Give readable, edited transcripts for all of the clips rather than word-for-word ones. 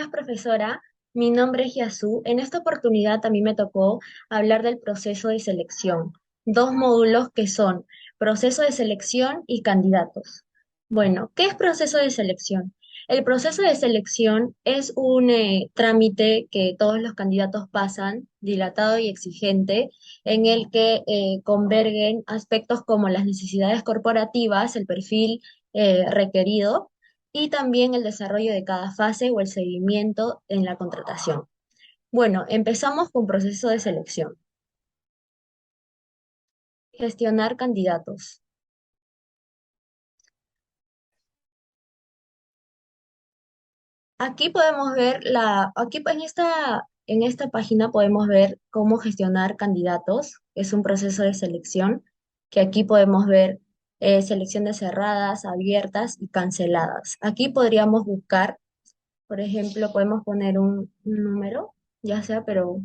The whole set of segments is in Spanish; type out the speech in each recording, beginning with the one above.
días, profesora. Mi nombre es Yasu. En esta oportunidad a mí me tocó hablar del proceso de selección, dos módulos que son proceso de selección y candidatos. Bueno, ¿qué es proceso de selección? El proceso de selección es un trámite que todos los candidatos pasan, dilatado y exigente, en el que convergen aspectos como las necesidades corporativas, el perfil requerido y también el desarrollo de cada fase o el seguimiento en la contratación. Bueno, empezamos con proceso de selección. Gestionar candidatos. Aquí podemos ver aquí en esta página podemos ver cómo gestionar candidatos. Es un proceso de selección que aquí podemos ver selecciones cerradas, abiertas y canceladas. Aquí podríamos buscar, por ejemplo, podemos poner un número, ya sea, pero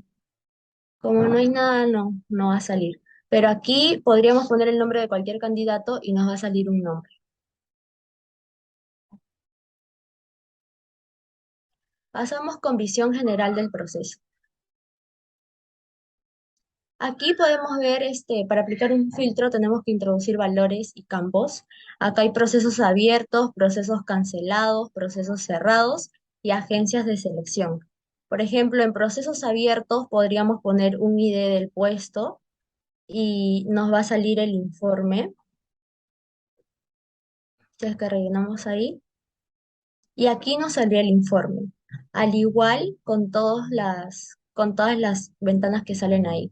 como no hay nada, no va a salir. Pero aquí podríamos poner el nombre de cualquier candidato y nos va a salir un nombre. Pasamos con visión general del proceso. Aquí podemos ver, para aplicar un filtro tenemos que introducir valores y campos. Acá hay procesos abiertos, procesos cancelados, procesos cerrados y agencias de selección. Por ejemplo, en procesos abiertos podríamos poner un ID del puesto y nos va a salir el informe, si es que rellenamos ahí. Y aquí nos saldría el informe, al igual con todas las ventanas que salen ahí.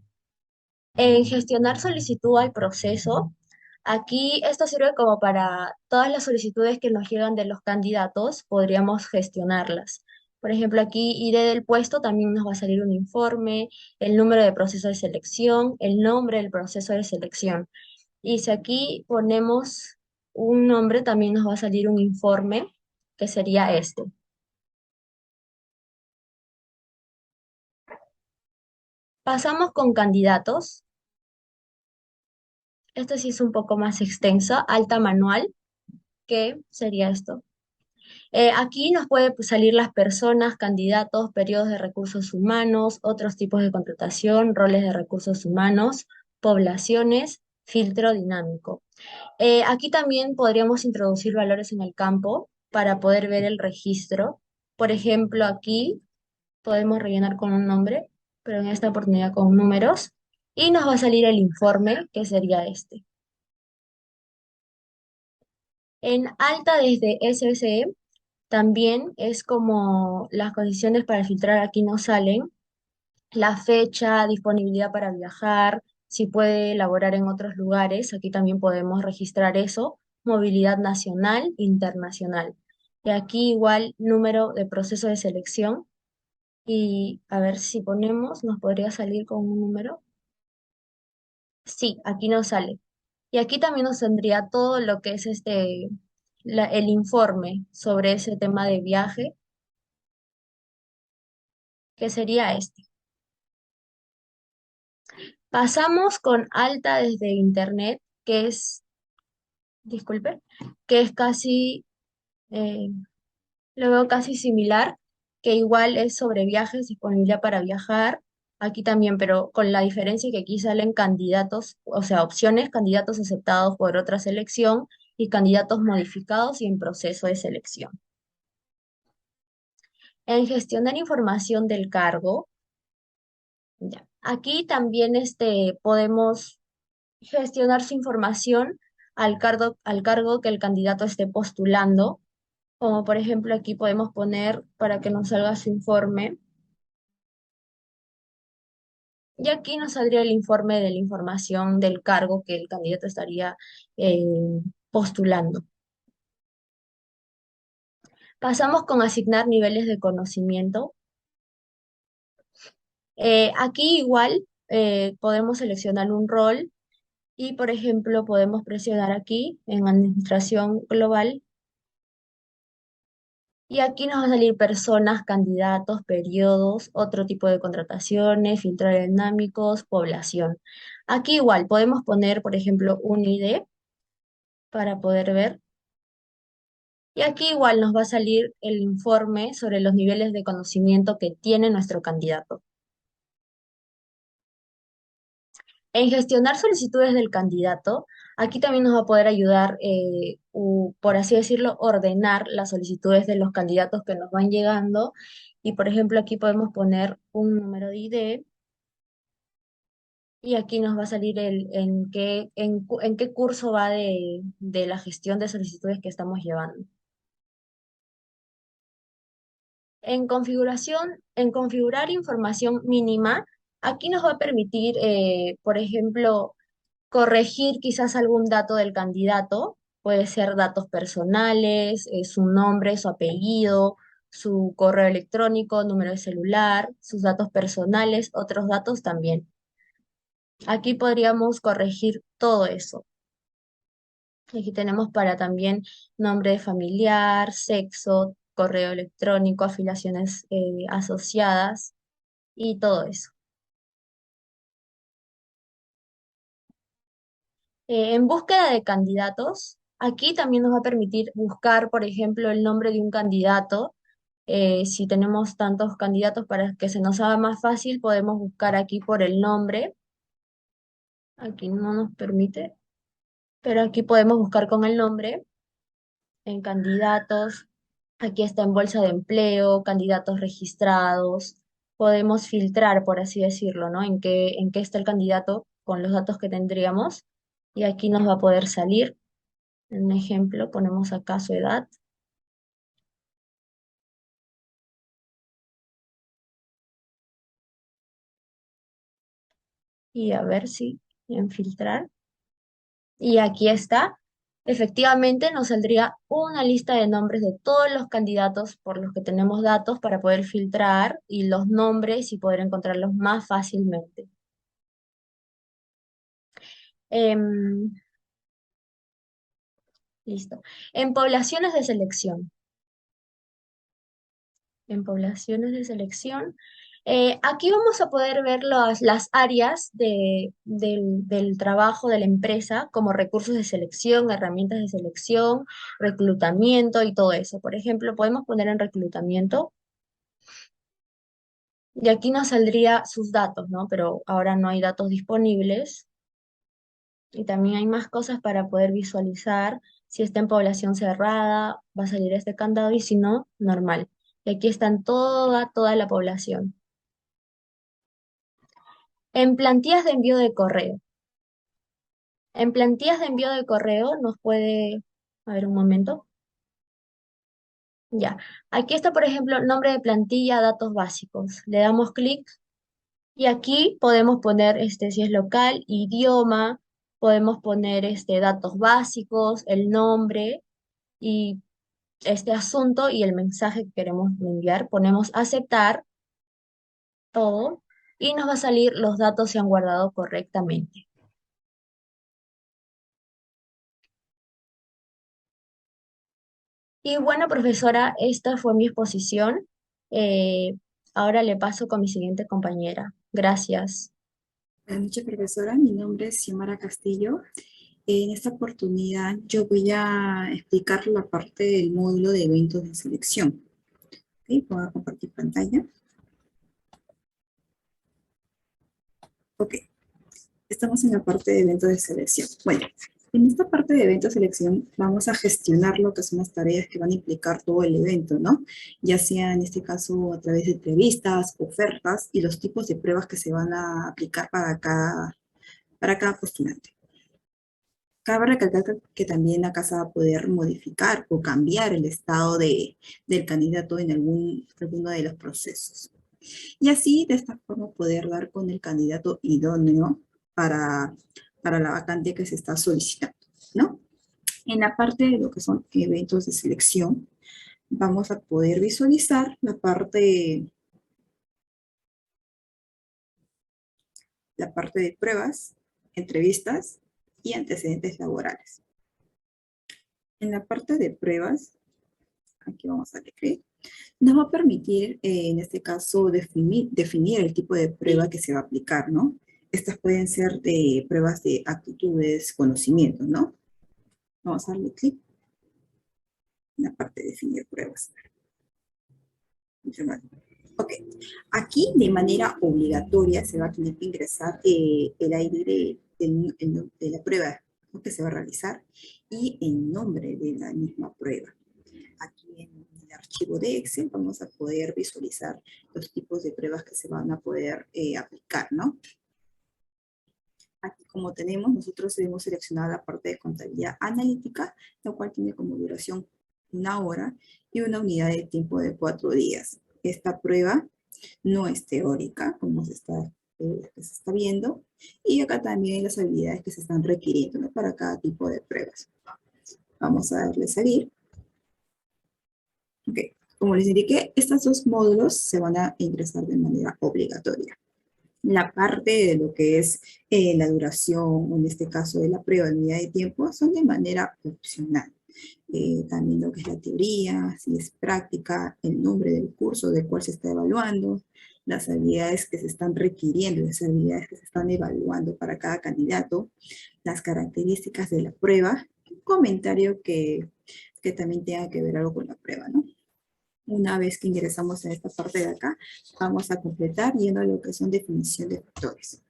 En gestionar solicitud al proceso, aquí esto sirve como para todas las solicitudes que nos llegan de los candidatos, podríamos gestionarlas. Por ejemplo, aquí ID del puesto también nos va a salir un informe, el número de proceso de selección, el nombre del proceso de selección. Y si aquí ponemos un nombre, también nos va a salir un informe, que sería este. Pasamos con candidatos. Este sí es un poco más extenso, alta manual, que sería esto. Aquí nos puede pues, salir las personas, candidatos, periodos de recursos humanos, otros tipos de contratación, roles de recursos humanos, poblaciones, filtro dinámico. Aquí también podríamos introducir valores en el campo para poder ver el registro. Por ejemplo, aquí podemos rellenar con un nombre, pero en esta oportunidad con números, y nos va a salir el informe, que sería este. En alta desde SSE también es como las condiciones para filtrar aquí no salen, la fecha, disponibilidad para viajar, si puede elaborar en otros lugares, aquí también podemos registrar eso, movilidad nacional, internacional. Y aquí igual número de proceso de selección y a ver si ponemos, nos podría salir con un número. Sí, aquí nos sale. Y aquí también nos tendría todo lo que es el informe sobre ese tema de viaje, que sería este. Pasamos con alta desde internet, que es, disculpe, que es casi, eh, lo veo casi similar, que igual es sobre viajes, disponibilidad para viajar, aquí también, pero con la diferencia que aquí salen candidatos, o sea, opciones, candidatos aceptados por otra selección y candidatos modificados y en proceso de selección. En gestionar información del cargo, ya. Aquí también podemos gestionar su información al cargo que el candidato esté postulando, como por ejemplo aquí podemos poner para que nos salga su informe, y aquí nos saldría el informe de la información del cargo que el candidato estaría eh, postulando. Pasamos con asignar niveles de conocimiento. Aquí igual podemos seleccionar un rol y, por ejemplo, podemos presionar aquí en Administración Global y aquí nos va a salir personas, candidatos, periodos, otro tipo de contrataciones, filtros dinámicos, población. Aquí igual podemos poner, por ejemplo, un ID para poder ver. Y aquí igual nos va a salir el informe sobre los niveles de conocimiento que tiene nuestro candidato. En gestionar solicitudes del candidato, aquí también nos va a poder ayudar, por así decirlo, ordenar las solicitudes de los candidatos que nos van llegando. Y por ejemplo, aquí podemos poner un número de ID y aquí nos va a salir en qué curso va de la gestión de solicitudes que estamos llevando. En configurar información mínima, aquí nos va a permitir, por ejemplo, corregir quizás algún dato del candidato, puede ser datos personales, su nombre, su apellido, su correo electrónico, número de celular, sus datos personales, otros datos también. Aquí podríamos corregir todo eso. Aquí tenemos para también nombre de familiar, sexo, correo electrónico, afiliaciones asociadas y todo eso. En búsqueda de candidatos, aquí también nos va a permitir buscar, por ejemplo, el nombre de un candidato. Si tenemos tantos candidatos para que se nos haga más fácil, podemos buscar aquí por el nombre. Aquí no nos permite, pero aquí podemos buscar con el nombre en candidatos. Aquí está en bolsa de empleo, candidatos registrados. Podemos filtrar, por así decirlo, ¿no? En qué está el candidato con los datos que tendríamos. Y aquí nos va a poder salir. Un ejemplo, ponemos acá su edad y a ver si en filtrar. Y aquí está. Efectivamente, nos saldría una lista de nombres de todos los candidatos por los que tenemos datos para poder filtrar y los nombres y poder encontrarlos más fácilmente. Em, Listo. En poblaciones de selección. En poblaciones de selección. Aquí vamos a poder ver las áreas del trabajo de la empresa como recursos de selección, herramientas de selección, reclutamiento y todo eso. Por ejemplo, podemos poner en reclutamiento y aquí nos saldría sus datos, ¿no? Pero ahora no hay datos disponibles y también hay más cosas para poder visualizar. Si está en población cerrada, va a salir este candado y si no, normal. Y aquí están toda la población. En plantillas de envío de correo. En plantillas de envío de correo nos puede, a ver un momento, ya. Aquí está, por ejemplo, nombre de plantilla, datos básicos. Le damos clic y aquí podemos poner, si es local, idioma, podemos poner, datos básicos, el nombre y este asunto y el mensaje que queremos enviar. Ponemos aceptar todo y nos va a salir los datos se han guardado correctamente. Y bueno, profesora, esta fue mi exposición. Eh, Ahora le paso con mi siguiente compañera. Gracias. Buenas noches, profesora. Mi nombre es Xiomara Castillo. En esta oportunidad yo voy a explicar la parte del módulo de eventos de selección. ¿Ok? Voy a compartir pantalla. Ok, estamos en la parte de eventos de selección. Bueno, en esta parte de eventos de selección vamos a gestionar lo que son las tareas que van a implicar todo el evento, ¿no? Ya sea en este caso a través de entrevistas, ofertas y los tipos de pruebas que se van a aplicar para cada postulante. Cabe recalcar que también acá se va a poder modificar o cambiar el estado del candidato en alguno de los procesos. Y así, de esta forma, poder dar con el candidato idóneo para, para la vacante que se está solicitando, ¿no? En la parte de lo que son eventos de selección, vamos a poder visualizar la parte de pruebas, entrevistas y antecedentes laborales. En la parte de pruebas, aquí vamos a darle clic, nos va a permitir, en este caso, definir el tipo de prueba que se va a aplicar, ¿no? Estas pueden ser de pruebas de actitudes, conocimientos, ¿no? Vamos a darle clic en la parte de definir pruebas. Ok, aquí de manera obligatoria se va a tener que ingresar el ID de la prueba, ¿no?, que se va a realizar y el nombre de la misma prueba. Aquí en el archivo de Excel vamos a poder visualizar los tipos de pruebas que se van a poder aplicar, ¿no? Aquí, como tenemos, nosotros hemos seleccionado la parte de contabilidad analítica, la cual tiene como duración 1 hora y una unidad de tiempo de 4 días. Esta prueba no es teórica, como se está viendo, y acá también hay las habilidades que se están requiriendo, ¿no?, para cada tipo de pruebas. Vamos a darle salir. Ok, como les indiqué, estos dos módulos se van a ingresar de manera obligatoria. La parte de lo que es la duración, o en este caso de la prueba de unidad de tiempo, son de manera opcional. También lo que es la teoría, si es práctica, el nombre del curso del cual se está evaluando, las habilidades que se están requiriendo, las habilidades que se están evaluando para cada candidato, las características de la prueba, un comentario que también tenga que ver algo con la prueba, ¿no? Una vez que ingresamos en esta parte de acá, vamos a completar yendo a lo que son definición de factores.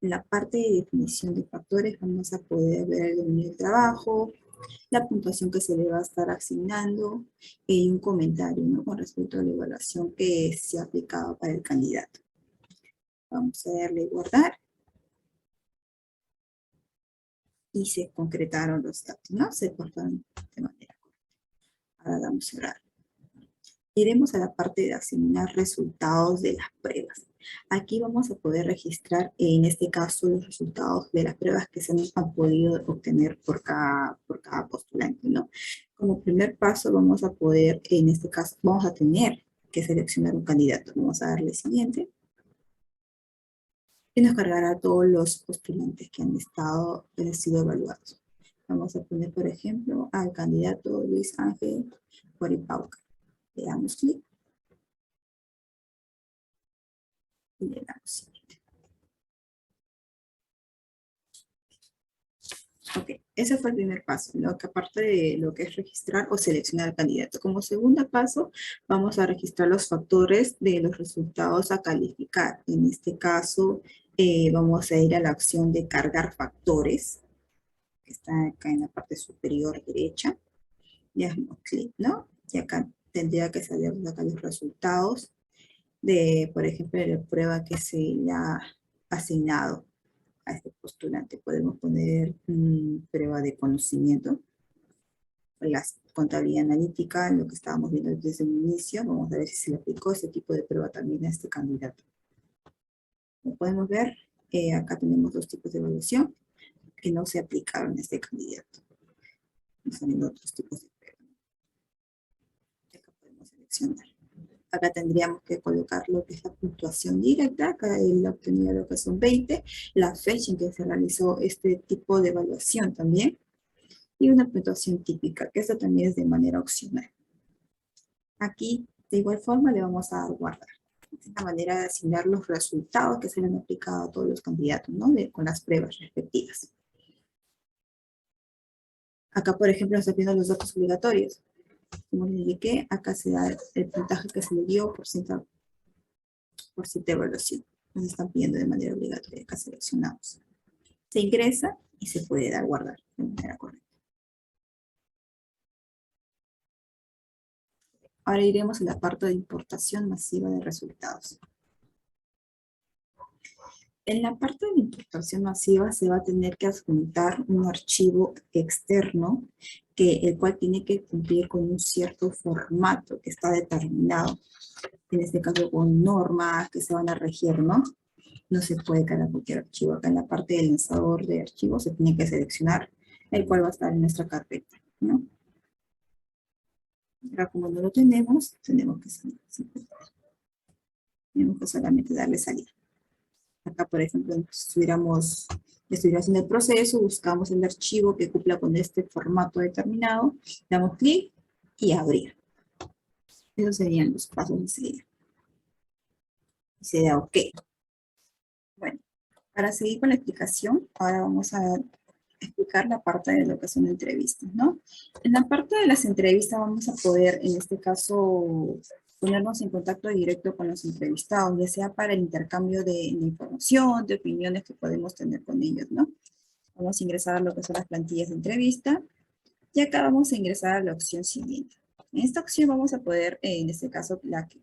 En la parte de definición de factores vamos a poder ver el dominio del trabajo, la puntuación que se le va a estar asignando y un comentario, ¿no?, con respecto a la evaluación que se ha aplicado para el candidato. Vamos a darle guardar y se concretaron los datos, ¿no? Se cortaron de manera correcta. Ahora damos a cerrar. Iremos a la parte de asignar resultados de las pruebas. Aquí vamos a poder registrar, en este caso, los resultados de las pruebas que se han podido obtener por cada postulante, ¿no? Como primer paso vamos a poder, en este caso, vamos a tener que seleccionar un candidato. Vamos a darle siguiente. Y nos cargará todos los postulantes que han sido evaluados. Vamos a poner, por ejemplo, al candidato Luis Ángel Coripauca. Le damos clic y le damos siguiente. Ok, ese fue el primer paso, lo que aparte de lo que es registrar o seleccionar al candidato. Como segundo paso, vamos a registrar los factores de los resultados a calificar. En este caso, vamos a ir a la opción de cargar factores, que está acá en la parte superior derecha. Le damos clic, ¿no? Y acá tendría que salir acá los resultados de, por ejemplo, de la prueba que se le ha asignado a este postulante. Podemos poner prueba de conocimiento, la contabilidad analítica, lo que estábamos viendo desde el inicio. Vamos a ver si se le aplicó ese tipo de prueba también a este candidato. Como podemos ver, acá tenemos dos tipos de evaluación que no se aplicaron a este candidato. Están viendo otros tipos de prueba. Acá podemos seleccionar. Acá tendríamos que colocar lo que es la puntuación directa. Acá él ha obtenido lo que son 20, la fecha en que se realizó este tipo de evaluación también, y una puntuación típica, que esta también es de manera opcional. Aquí, de igual forma, le vamos a dar guardar. Es una manera de asignar los resultados que se le han aplicado a todos los candidatos, ¿no?, con las pruebas respectivas. Acá, por ejemplo, está viendo los datos obligatorios. Como les indiqué, acá se da el puntaje que se le dio por cierta evaluación. Nos están pidiendo de manera obligatoria. Acá seleccionamos. Se ingresa y se puede dar guardar de manera correcta. Ahora iremos a la parte de importación masiva de resultados. En la parte de importación masiva se va a tener que adjuntar un archivo externo el cual tiene que cumplir con un cierto formato que está determinado. En este caso con normas que se van a regir, ¿no? No se puede cargar cualquier archivo. Acá en la parte del lanzador de archivos se tiene que seleccionar el cual va a estar en nuestra carpeta, ¿no? Ahora, como no lo tenemos, tenemos que solamente darle salida. Acá, por ejemplo, si estuviera haciendo el proceso, buscamos el archivo que cumpla con este formato determinado, damos clic y abrir. Esos serían los pasos a seguir. Y se da OK. Bueno, para seguir con la explicación, ahora vamos a explicar la parte de lo que son entrevistas, ¿no? En la parte de las entrevistas vamos a poder, en este caso, ponernos en contacto directo con los entrevistados, ya sea para el intercambio de información, de opiniones que podemos tener con ellos, ¿no? Vamos a ingresar a lo que son las plantillas de entrevista y acá vamos a ingresar a la opción siguiente. En esta opción vamos a poder, en este caso,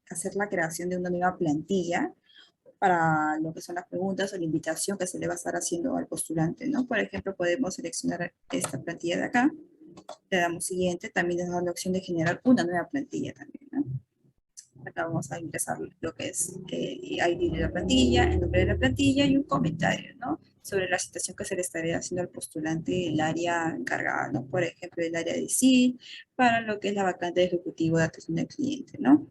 hacer la creación de una nueva plantilla para lo que son las preguntas o la invitación que se le va a estar haciendo al postulante, ¿no? Por ejemplo, podemos seleccionar esta plantilla de acá, le damos siguiente, también nos da la opción de generar una nueva plantilla también, ¿no? Acá vamos a ingresar lo que es el ID de la plantilla, el nombre de la plantilla y un comentario, ¿no? Sobre la situación que se le estaría haciendo al postulante el área encargada, ¿no? Por ejemplo, el área de SID, para lo que es la vacante de ejecutivo de atención al cliente, ¿no?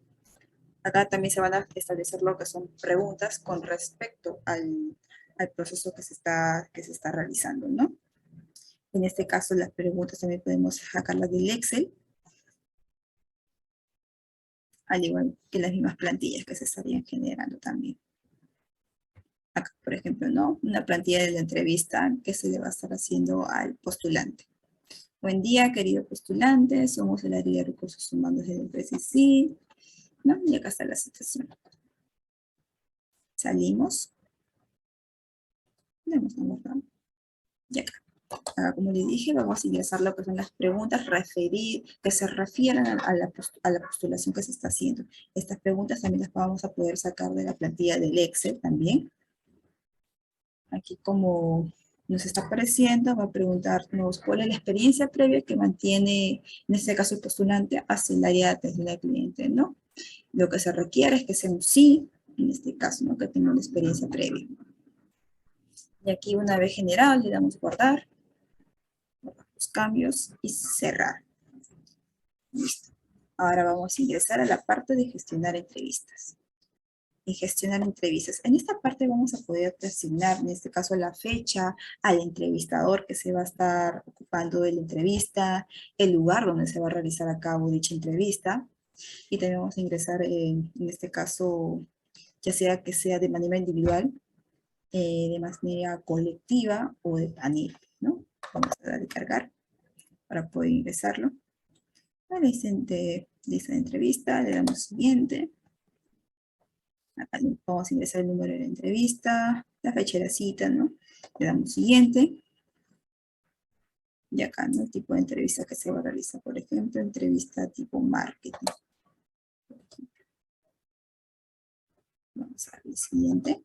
Acá también se van a establecer lo que son preguntas con respecto al proceso que se está realizando, ¿no? En este caso, las preguntas también podemos sacarlas del Excel, al igual que las mismas plantillas que se estarían generando también. Acá, por ejemplo, ¿no? Una plantilla de la entrevista que se le va a estar haciendo al postulante. Buen día, querido postulante, somos el área de recursos humanos de la empresa ICI, ¿no? Y acá está la situación. Salimos, damos una vuelta, y acá. Como les dije, vamos a ingresar lo que son las preguntas que se refieren a la postulación que se está haciendo. Estas preguntas también las vamos a poder sacar de la plantilla del Excel también. Aquí como nos está apareciendo, va a preguntarnos cuál es la experiencia previa que mantiene, en este caso el postulante, hacia el área de atención al cliente, ¿no? Lo que se requiere es que sea un sí, en este caso, ¿no? Que tenga una experiencia previa. Y aquí una vez generado le damos guardar, los cambios y cerrar. Listo. Ahora vamos a ingresar a la parte de gestionar entrevistas. En gestionar entrevistas. En esta parte vamos a poder asignar, en este caso, la fecha al entrevistador que se va a estar ocupando de la entrevista, el lugar donde se va a realizar a cabo dicha entrevista. Y también vamos a ingresar, en este caso, ya sea que sea de manera individual, de manera colectiva o de panel, ¿no? Vamos a dar a cargar para poder ingresarlo. La lista de entrevista, le damos siguiente. Acá vamos a ingresar el número de la entrevista, la fecha de la cita, ¿no? Le damos siguiente. Y acá, ¿no? El tipo de entrevista que se va a realizar, por ejemplo, entrevista tipo marketing. Vamos a ver el siguiente.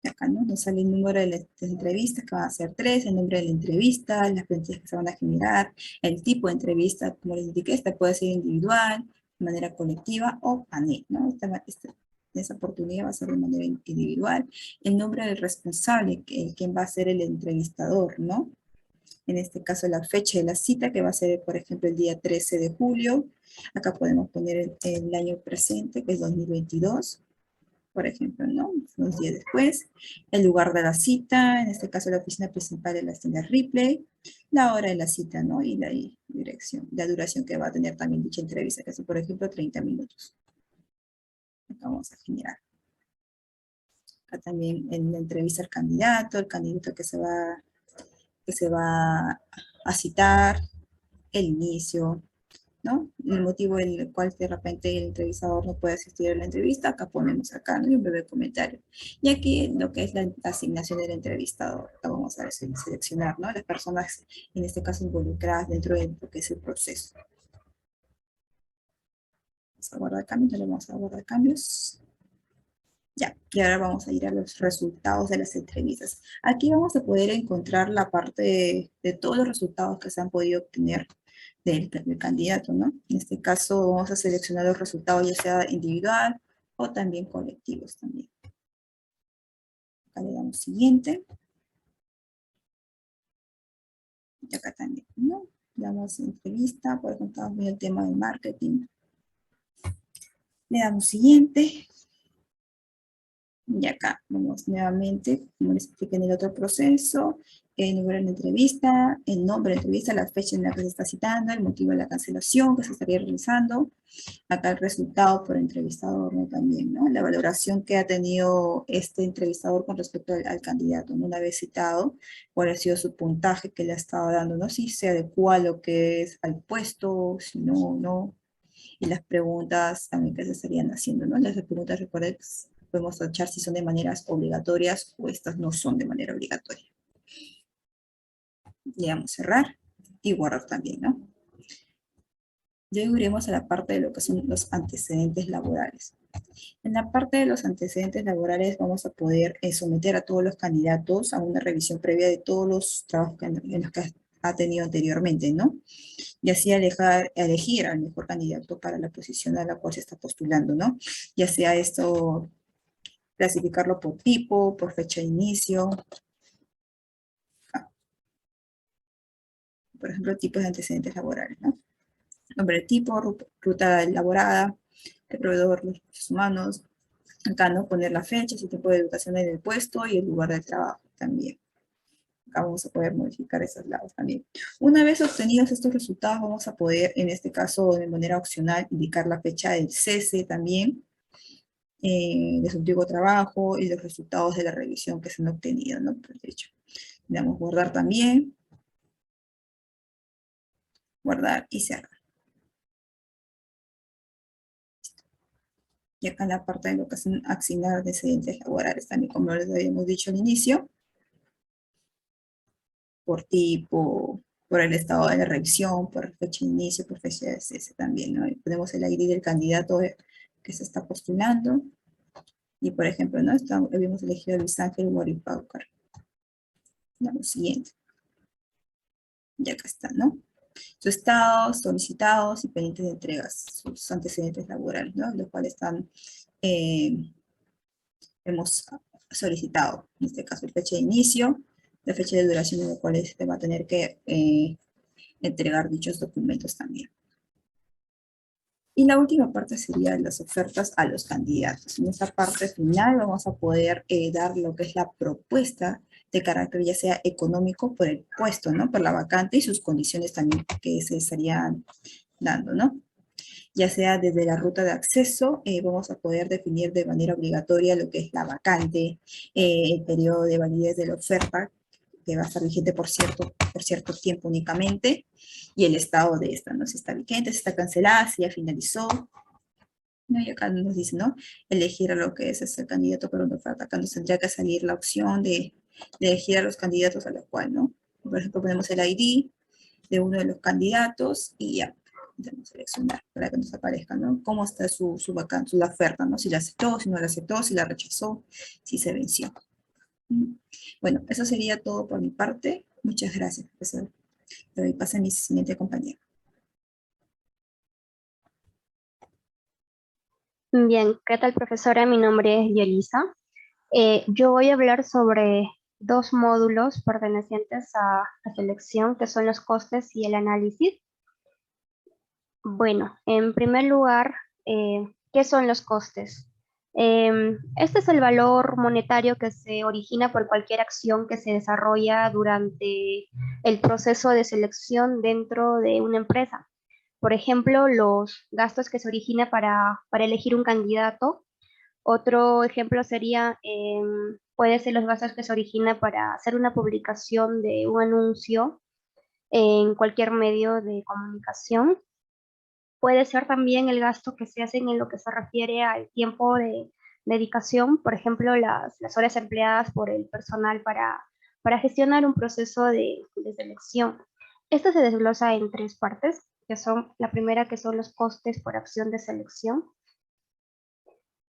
Y acá, ¿no? Nos sale el número de las entrevistas, que van a ser 3, el nombre de la entrevista, las preguntas que se van a generar, el tipo de entrevista, como les indiqué, esta puede ser individual, de manera colectiva o panel, ¿no? En esa oportunidad va a ser de manera individual. El nombre del responsable, quien va a ser el entrevistador, ¿no? En este caso la fecha de la cita, que va a ser, por ejemplo, el día 13 de julio. Acá podemos poner el año presente, que es 2022, por ejemplo, ¿no? Unos días después. El lugar de la cita, en este caso la oficina principal de la tienda Ripley. La hora de la cita, ¿no? Y la dirección, la duración que va a tener también dicha entrevista, que es, por ejemplo, 30 minutos. Acá vamos a generar. Acá también en la entrevista al candidato, el candidato que se va a citar, el inicio, ¿no? El motivo en el cual de repente el entrevistador no puede asistir a la entrevista, acá ponemos acá, ¿no? Y un breve comentario. Y aquí lo que es la asignación del entrevistador, acá vamos a seleccionar, ¿no? Las personas, en este caso, involucradas dentro de lo que es el proceso. Vamos a guardar cambios, le vamos a guardar cambios. Ya, y ahora vamos a ir a los resultados de las entrevistas. Aquí vamos a poder encontrar la parte de todos los resultados que se han podido obtener del candidato, ¿no? En este caso vamos a seleccionar los resultados ya sea individual o también colectivos también. Acá le damos siguiente. Y acá también, ¿no? Le damos entrevista, por ejemplo, estamos viendo el tema de marketing. Le damos siguiente. Y acá vamos nuevamente, como les expliqué en el otro proceso, el número de la entrevista, el nombre de la entrevista, la fecha en la que se está citando, el motivo de la cancelación que se estaría realizando, acá el resultado por entrevistador, ¿no? También, ¿no? La valoración que ha tenido este entrevistador con respecto al candidato, ¿no? Una vez citado, cuál ha sido su puntaje que le ha estado dando, ¿no? Si se adecua a lo que es al puesto, si no, no. Y las preguntas también que se estarían haciendo, ¿no? Las preguntas, recuerden, podemos tachar si son de maneras obligatorias o estas no son de manera obligatoria. Le damos cerrar y guardar también, ¿no? Luego iremos a la parte de lo que son los antecedentes laborales. En la parte de los antecedentes laborales vamos a poder someter a todos los candidatos a una revisión previa de todos los trabajos en los que ha tenido anteriormente, ¿no? Y así elegir al mejor candidato para la posición a la cual se está postulando, ¿no? Ya sea esto, clasificarlo por tipo, por fecha de inicio, por ejemplo, tipos de antecedentes laborales, ¿no? Nombre de tipo, ruta elaborada, el proveedor, los recursos humanos, acá, ¿no? Poner la fecha, su tipo de educación en el puesto y el lugar de trabajo también. Acá vamos a poder modificar esos lados también. Una vez obtenidos estos resultados, vamos a poder, en este caso, de manera opcional, indicar la fecha del cese también, de su antiguo trabajo y los resultados de la revisión que se han obtenido, ¿no? Por hecho, le damos guardar también, guardar y cerrar. Y acá en la parte de lo que son asignar antecedentes laborales, también como les habíamos dicho al inicio, por tipo, por el estado de la revisión, por fecha de inicio, por fecha de cese también, ¿no? Y ponemos el ID del candidato que se está postulando. Y por ejemplo, ¿no? Habíamos elegido a Luis Ángel Mori Paucar. Damos siguiente. Y acá está, ¿no? Su estado, solicitados y pendientes de entregas, sus antecedentes laborales, ¿no? Los cuales hemos solicitado, en este caso, la fecha de inicio, la fecha de duración en la cual se va a tener que entregar dichos documentos también. Y la última parte sería las ofertas a los candidatos. En esta parte final vamos a poder dar lo que es la propuesta de carácter ya sea económico por el puesto, ¿no? Por la vacante y sus condiciones también que se estarían dando, ¿no? Ya sea desde la ruta de acceso, vamos a poder definir de manera obligatoria lo que es la vacante, el periodo de validez de la oferta, que va a estar vigente por cierto tiempo únicamente, y el estado de esta, ¿no? Si está vigente, si está cancelada, si ya finalizó, ¿no? Y acá nos dice, ¿no? Elegir a lo que es el candidato para una oferta. Acá nos tendría que salir la opción de elegir a los candidatos a los cuales, ¿no? Por ejemplo, ponemos el ID de uno de los candidatos y ya podemos seleccionar para que nos aparezca, ¿no? Cómo está su vacante, su oferta, ¿no? Si la aceptó, si no la aceptó, si la rechazó, si se venció. Bueno, eso sería todo por mi parte. Muchas gracias, profesor. Le doy paso a mi siguiente compañero. Bien, ¿qué tal, profesora? Mi nombre es Yelisa. Yo voy a hablar sobre dos módulos pertenecientes a la selección, que son los costes y el análisis. Bueno, en primer lugar, ¿qué son los costes? Este es el valor monetario que se origina por cualquier acción que se desarrolla durante el proceso de selección dentro de una empresa. Por ejemplo, los gastos que se origina para elegir un candidato. Otro ejemplo sería, puede ser los gastos que se origina para hacer una publicación de un anuncio en cualquier medio de comunicación. Puede ser también el gasto que se hace en lo que se refiere al tiempo de dedicación, por ejemplo, las horas empleadas por el personal para gestionar un proceso de selección. Esto se desglosa en tres partes, que son la primera, que son los costes por acción de selección.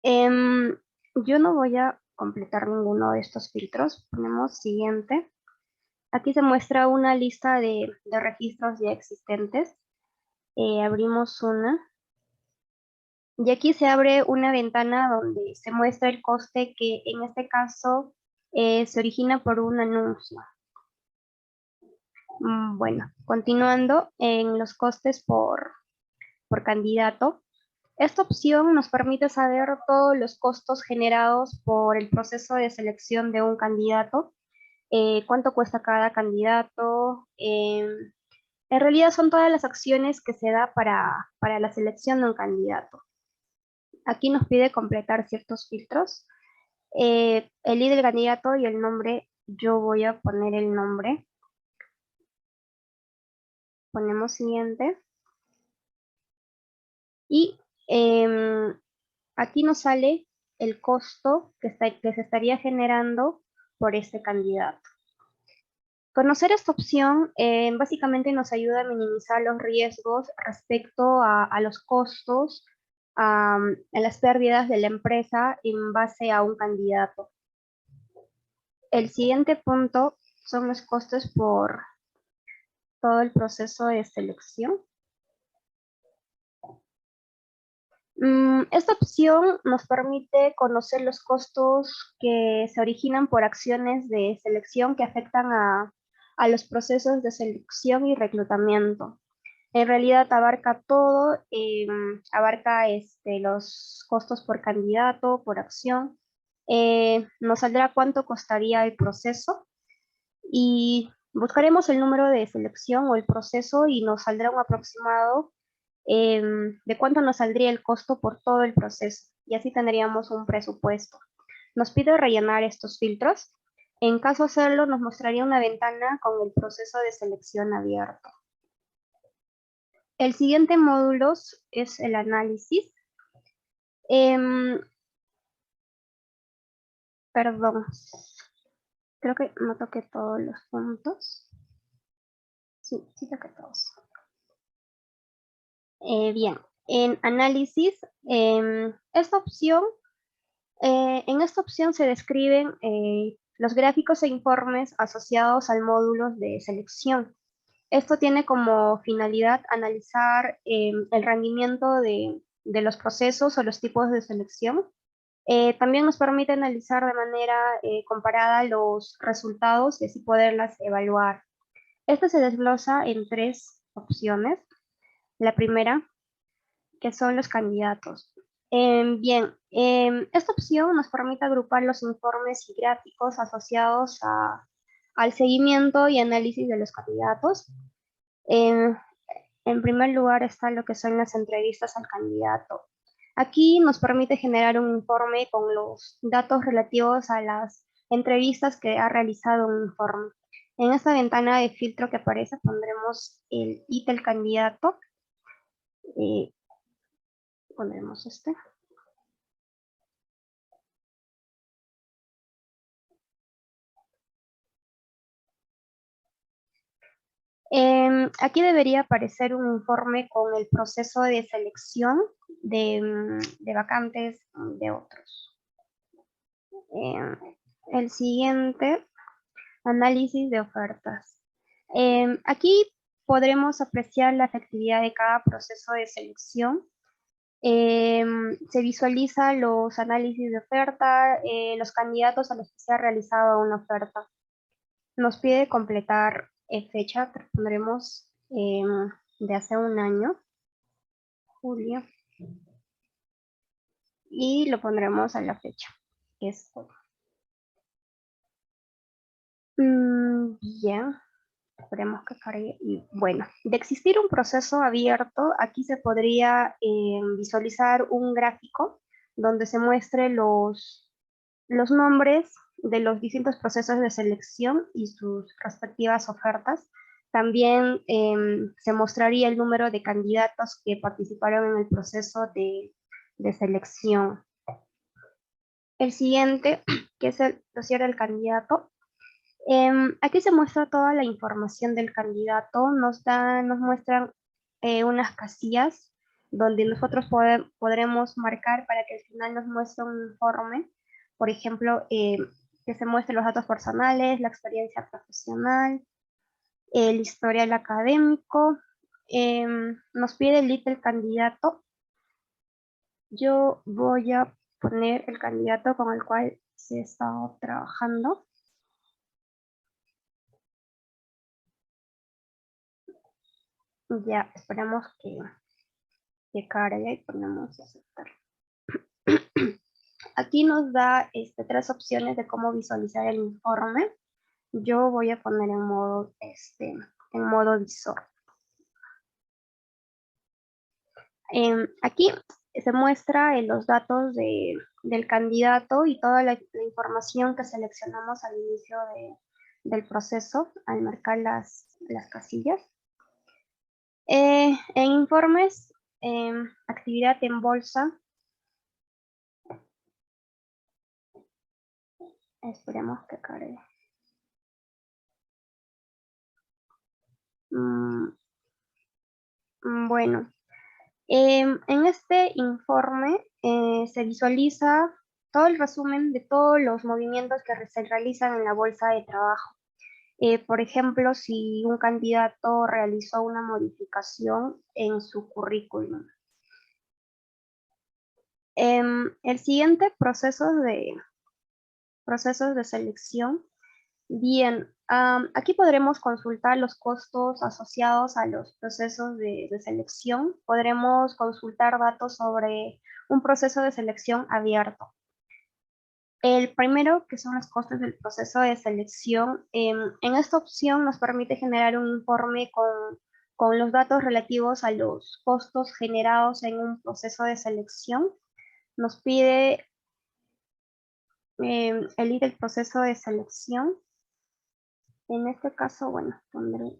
Yo no voy a completar ninguno de estos filtros. Ponemos siguiente. Aquí se muestra una lista de registros ya existentes. Abrimos una. Y aquí se abre una ventana donde se muestra el coste que en este caso se origina por un anuncio. Bueno, continuando en los costes por candidato. Esta opción nos permite saber todos los costos generados por el proceso de selección de un candidato, cuánto cuesta cada candidato. En realidad son todas las acciones que se da para la selección de un candidato. Aquí nos pide completar ciertos filtros. El ID del candidato y el nombre, yo voy a poner el nombre. Ponemos siguiente. Y aquí nos sale el costo que se estaría generando por este candidato. Conocer esta opción básicamente nos ayuda a minimizar los riesgos respecto a los costos, a las pérdidas de la empresa en base a un candidato. El siguiente punto son los costos por todo el proceso de selección. Esta opción nos permite conocer los costos que se originan por acciones de selección que afectan a los procesos de selección y reclutamiento. En realidad abarca todo, abarca los costos por candidato, por acción. Nos saldrá cuánto costaría el proceso y buscaremos el número de selección o el proceso y nos saldrá un aproximado de cuánto nos saldría el costo por todo el proceso y así tendríamos un presupuesto. Nos pide rellenar estos filtros. En caso de hacerlo, nos mostraría una ventana con el proceso de selección abierto. El siguiente módulo es el análisis. Perdón, creo que no toqué todos los puntos. Sí, sí toqué todos. Bien, en análisis, esta opción, en esta opción se describen los gráficos e informes asociados al módulo de selección. Esto tiene como finalidad analizar el rendimiento de los procesos o los tipos de selección. También nos permite analizar de manera comparada los resultados y así poderlas evaluar. Esto se desglosa en 3 opciones. La primera, que son los candidatos. Bien, esta opción nos permite agrupar los informes y gráficos asociados al seguimiento y análisis de los candidatos. En primer lugar está lo que son las entrevistas al candidato. Aquí nos permite generar un informe con los datos relativos a las entrevistas que ha realizado un informe. En esta ventana de filtro que aparece pondremos el ID del candidato. Pondremos este. Aquí debería aparecer un informe con el proceso de selección de vacantes de otros. El siguiente, análisis de ofertas. Aquí podremos apreciar la efectividad de cada proceso de selección. Se visualiza los análisis de oferta, los candidatos a los que se ha realizado una oferta. Nos pide completar fecha, pondremos de hace un año, julio, y lo pondremos a la fecha, que es hoy. Bien, esperemos que cargue. Y bueno, de existir un proceso abierto, aquí se podría visualizar un gráfico donde se muestre los nombres de los distintos procesos de selección y sus respectivas ofertas. También se mostraría el número de candidatos que participaron en el proceso de selección. El siguiente, que es el dossier del candidato. Aquí se muestra toda la información del candidato, nos muestran unas casillas donde nosotros podremos marcar para que al final nos muestre un informe, por ejemplo, que se muestren los datos personales, la experiencia profesional, el historial académico, nos pide el ID del candidato. Yo voy a poner el candidato con el cual se ha estado trabajando. Ya, esperemos que de carga y ponemos aceptar. Aquí nos da 3 opciones de cómo visualizar el informe. Yo voy a poner en modo visor. Aquí se muestra los datos del candidato y toda la información que seleccionamos al inicio del proceso al marcar las casillas. En informes, actividad en bolsa. Esperemos que cargue. Bueno, en este informe se visualiza todo el resumen de todos los movimientos que se realizan en la bolsa de trabajo. Por ejemplo, si un candidato realizó una modificación en su currículum. El siguiente procesos de selección. Bien, aquí podremos consultar los costos asociados a los procesos de selección. Podremos consultar datos sobre un proceso de selección abierto. El primero, que son los costes del proceso de selección. En esta opción nos permite generar un informe con los datos relativos a los costos generados en un proceso de selección. Nos pide el ID del proceso de selección. En este caso, bueno, pondré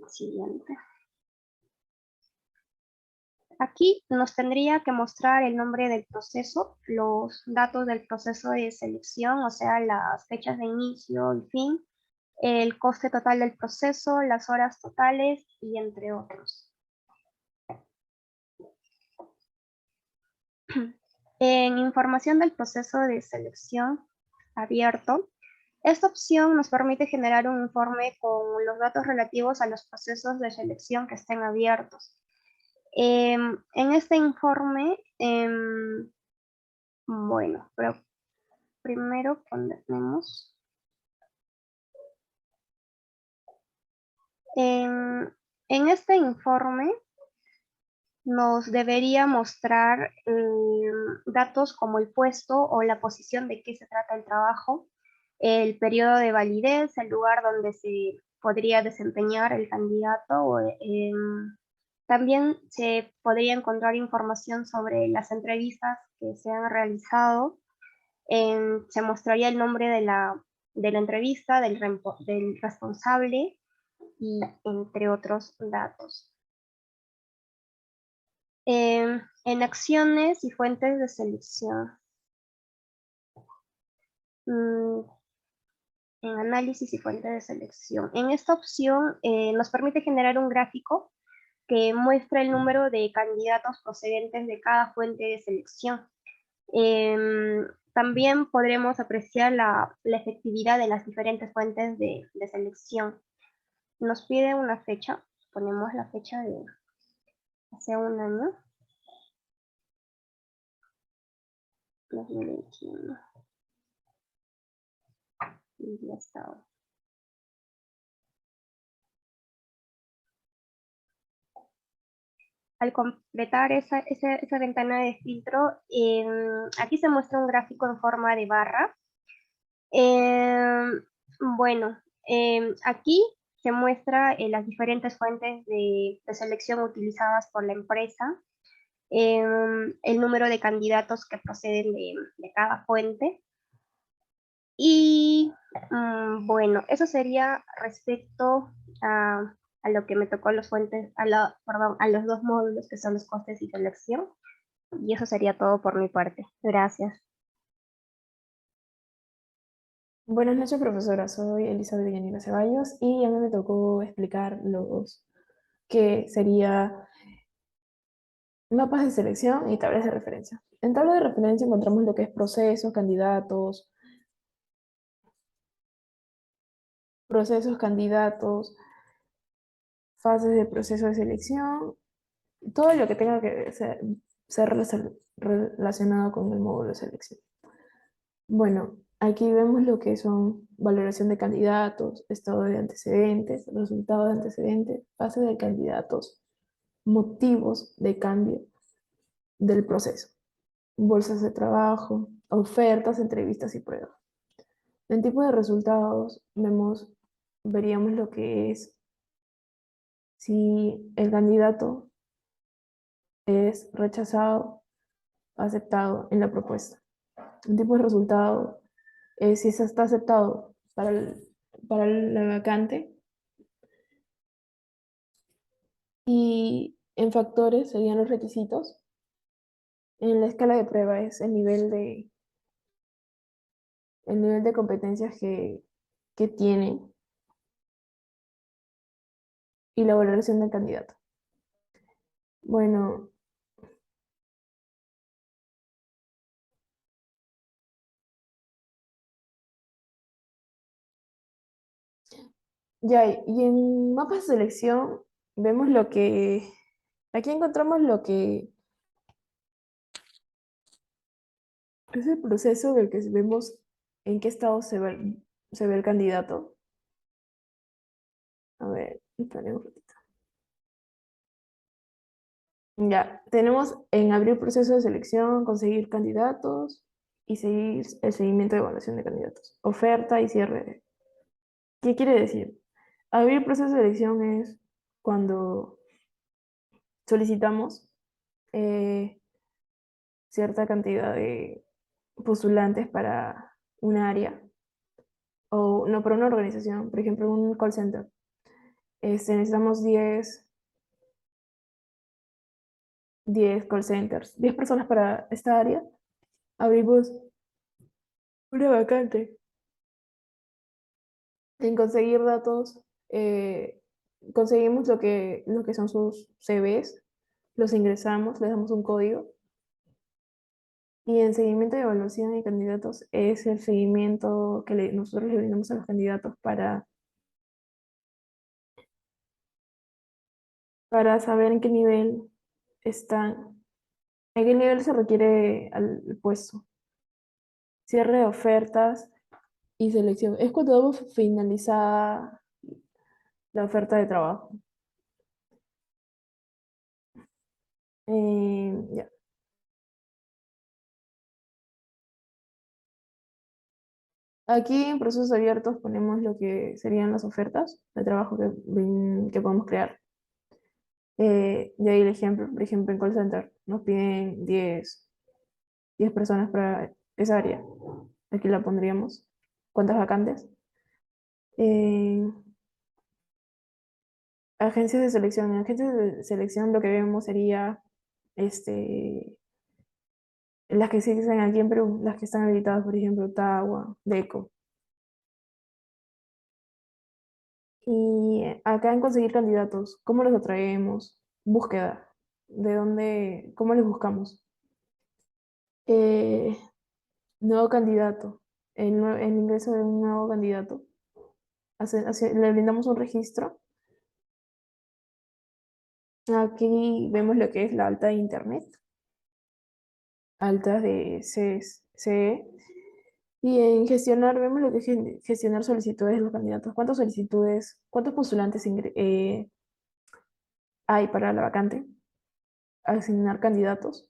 siguiente. Aquí nos tendría que mostrar el nombre del proceso, los datos del proceso de selección, o sea, las fechas de inicio y fin, el coste total del proceso, las horas totales y entre otros. En información del proceso de selección abierto, esta opción nos permite generar un informe con los datos relativos a los procesos de selección que estén abiertos. En este informe, bueno, pero primero ponemos en este informe nos debería mostrar datos como el puesto o la posición de qué se trata el trabajo, el periodo de validez, el lugar donde se podría desempeñar el candidato. También se podría encontrar información sobre las entrevistas que se han realizado. Se mostraría el nombre de la entrevista, del responsable y entre otros datos. En acciones y fuentes de selección. En análisis y fuentes de selección. En esta opción nos permite generar un gráfico que muestra el número de candidatos procedentes de cada fuente de selección. También podremos apreciar la efectividad de las diferentes fuentes de selección. Nos pide una fecha, ponemos la fecha de hace un año. 2021. Y ya está. Al completar esa ventana de filtro, aquí se muestra un gráfico en forma de barra. Bueno, aquí se muestra las diferentes fuentes de selección utilizadas por la empresa, el número de candidatos que proceden de cada fuente. Y bueno, eso sería respecto a lo que me tocó los fuentes, a los 2 módulos que son los costes y selección. Y eso sería todo por mi parte. Gracias. Buenas noches, profesora. Soy Elizabeth Yanira Ceballos y a mí me tocó explicar los que sería mapas de selección y tablas de referencia. En tabla de referencia encontramos lo que es procesos, candidatos, fases de proceso de selección, todo lo que tenga que ser relacionado con el módulo de selección. Bueno, Aquí vemos lo que son valoración de candidatos, estado de antecedentes, resultado de antecedentes, fase de candidatos, motivos de cambio del proceso, bolsas de trabajo, ofertas, entrevistas y pruebas. En tipo de resultados veríamos lo que es si el candidato es rechazado, aceptado en la propuesta. Un tipo de resultado es si se está aceptado para la vacante, y en factores serían los requisitos. En la escala de prueba es el nivel de competencias que tiene y la valoración del candidato. Bueno, ya, y en mapas de selección vemos aquí encontramos lo que es el proceso del que vemos en qué estado se ve el candidato. A ver, esperen un ratito. Ya, tenemos en abrir proceso de selección, conseguir candidatos y seguir el seguimiento de evaluación de candidatos. Oferta y cierre. ¿Qué quiere decir? Abrir proceso de selección es cuando solicitamos eh, cierta cantidad de postulantes para un área o no para una organización, por ejemplo, un call center. Necesitamos 10 call centers, 10 personas para esta área. Abrimos una vacante. En conseguir datos, conseguimos lo que son sus CVs, los ingresamos, les damos un código. Y en seguimiento de evaluación de candidatos es el seguimiento que nosotros le brindamos a los candidatos para saber en qué nivel están, en qué nivel se requiere al puesto. Cierre de ofertas y selección. Es cuando damos finalizada la oferta de trabajo. Ya. Aquí en procesos abiertos ponemos lo que serían las ofertas de trabajo que podemos crear. De ahí el ejemplo, por ejemplo, en call center nos piden 10 personas para esa área. Aquí la pondríamos. ¿Cuántas vacantes? Eh, agencias de selección. En agencias de selección lo que vemos sería las que se dicen aquí en Perú, las que están habilitadas, por ejemplo, Tagua, Deco. Y acá en conseguir candidatos, ¿cómo los atraemos? Búsqueda. ¿De dónde? ¿Cómo les buscamos? Eh, nuevo candidato. El ingreso de un nuevo candidato. Le brindamos un registro. Aquí vemos lo que es la alta de internet, altas de CE. Y en gestionar, vemos lo que es gestionar solicitudes de los candidatos. ¿Cuántas solicitudes, cuántos postulantes hay para la vacante? Asignar candidatos.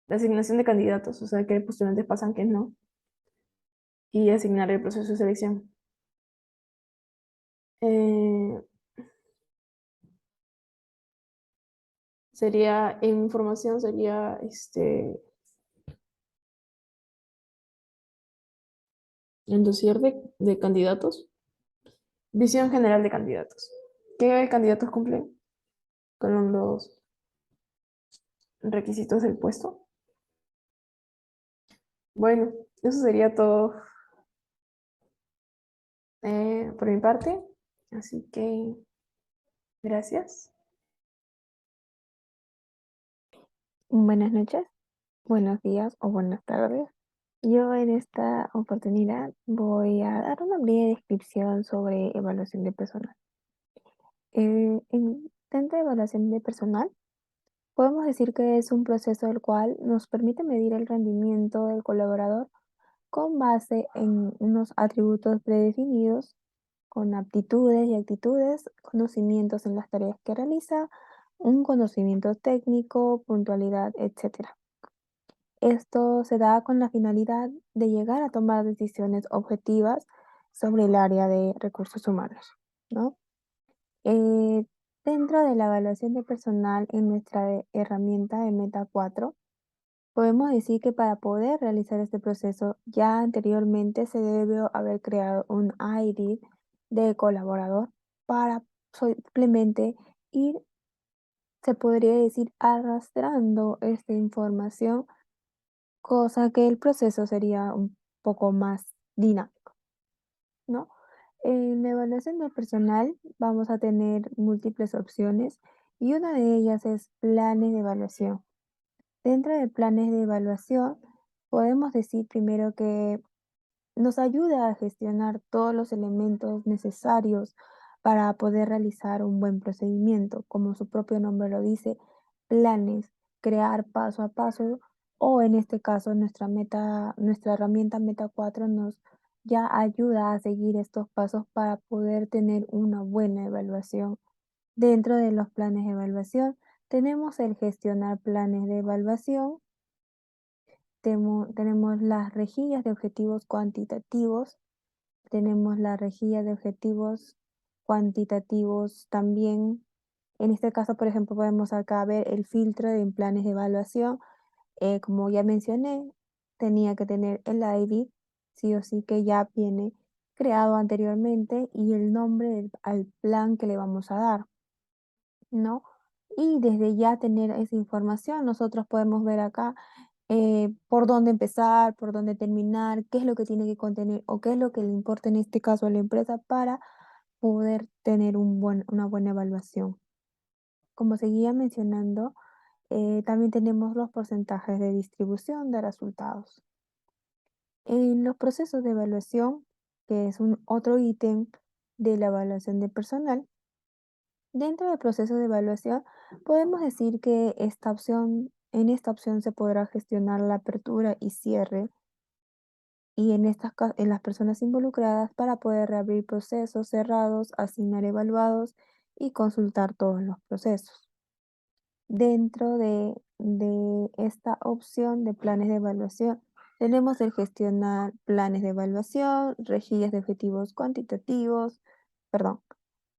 La asignación de candidatos, o sea, qué postulantes pasan, qué no. Y asignar el proceso de selección. Eh, en información sería el dossier de candidatos. Visión general de candidatos. ¿Qué candidatos cumplen con los requisitos del puesto? Bueno, eso sería todo por mi parte. Así que gracias. Buenas noches, buenos días o buenas tardes. Yo en esta oportunidad voy a dar una breve descripción sobre evaluación de personal. Dentro de evaluación de personal, podemos decir que es un proceso el cual nos permite medir el rendimiento del colaborador con base en unos atributos predefinidos, con aptitudes y actitudes, conocimientos en las tareas que realiza, un conocimiento técnico, puntualidad, etc. Esto se da con la finalidad de llegar a tomar decisiones objetivas sobre el área de recursos humanos, ¿no? Eh, Dentro de la evaluación de personal en nuestra herramienta de Meta 4, podemos decir que para poder realizar este proceso, ya anteriormente se debió haber creado un ID de colaborador para simplemente ir, se podría decir, arrastrando esta información, cosa que el proceso sería un poco más dinámico, ¿no? En la evaluación del personal vamos a tener múltiples opciones y una de ellas es planes de evaluación. Dentro de planes de evaluación, podemos decir primero que nos ayuda a gestionar todos los elementos necesarios para poder realizar un buen procedimiento, como su propio nombre lo dice, planes, crear paso a paso, o en este caso nuestra herramienta Meta 4 nos ya ayuda a seguir estos pasos para poder tener una buena evaluación. Dentro de los planes de evaluación tenemos el gestionar planes de evaluación, tenemos las rejillas de objetivos cuantitativos, tenemos la rejilla de objetivos cuantitativos también. En este caso, por ejemplo, podemos acá ver el filtro en planes de evaluación. Como ya mencioné, tenía que tener el ID, sí o sí que ya viene creado anteriormente y el nombre al plan que le vamos a dar, ¿no? Y desde ya tener esa información, nosotros podemos ver acá por dónde empezar, por dónde terminar, qué es lo que tiene que contener o qué es lo que le importa en este caso a la empresa para poder tener una buena evaluación. Como seguía mencionando, también tenemos los porcentajes de distribución de resultados. En los procesos de evaluación, que es un otro ítem de la evaluación de personal, dentro del proceso de evaluación, podemos decir que en esta opción se podrá gestionar la apertura y cierre y en las personas involucradas para poder reabrir procesos cerrados, asignar evaluados y consultar todos los procesos. Dentro de esta opción de planes de evaluación, tenemos el gestionar planes de evaluación, rejillas de objetivos cuantitativos, perdón.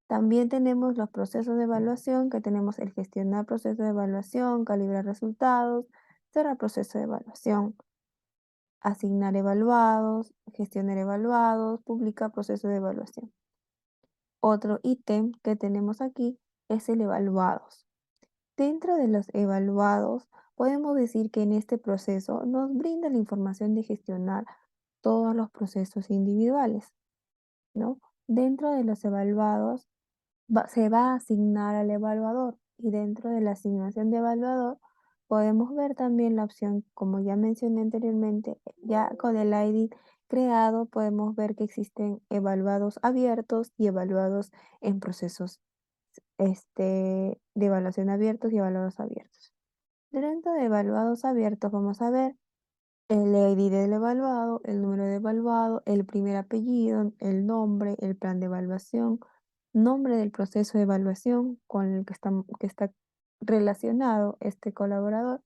También tenemos los procesos de evaluación, que tenemos el gestionar proceso de evaluación, calibrar resultados, cerrar proceso de evaluación, asignar evaluados, gestionar evaluados, publicar proceso de evaluación. Otro ítem que tenemos aquí es el evaluados. Dentro de los evaluados, podemos decir que en este proceso nos brinda la información de gestionar todos los procesos individuales, ¿no? Dentro de los evaluados se va a asignar al evaluador y dentro de la asignación de evaluador podemos ver también la opción, como ya mencioné anteriormente, ya con el ID creado podemos ver que existen evaluados abiertos y evaluados en procesos de evaluación abiertos y evaluados abiertos. Dentro de evaluados abiertos vamos a ver el ID del evaluado, el número de evaluado, el primer apellido, el nombre, el plan de evaluación, nombre del proceso de evaluación con el que está relacionado este colaborador,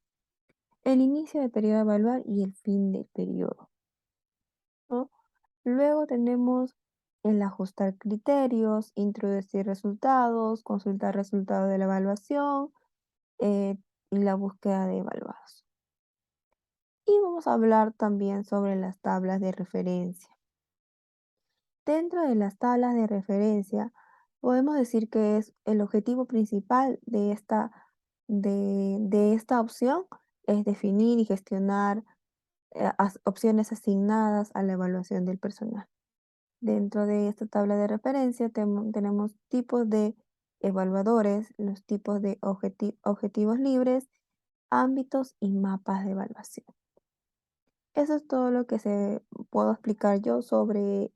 el inicio del periodo a evaluar y el fin del periodo, ¿no? Luego tenemos el ajustar criterios, introducir resultados, consultar resultados de la evaluación eh, y la búsqueda de evaluados. Y vamos a hablar también sobre las tablas de referencia. Dentro de las tablas de referencia, podemos decir que es el objetivo principal de esta opción es definir y gestionar opciones asignadas a la evaluación del personal. Dentro de esta tabla de referencia tenemos tipos de evaluadores, los tipos de objetivos libres, ámbitos y mapas de evaluación. Eso es todo lo que puedo explicar yo sobre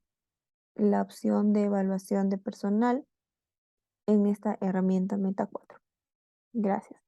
la opción de evaluación de personal en esta herramienta Meta 4. Gracias.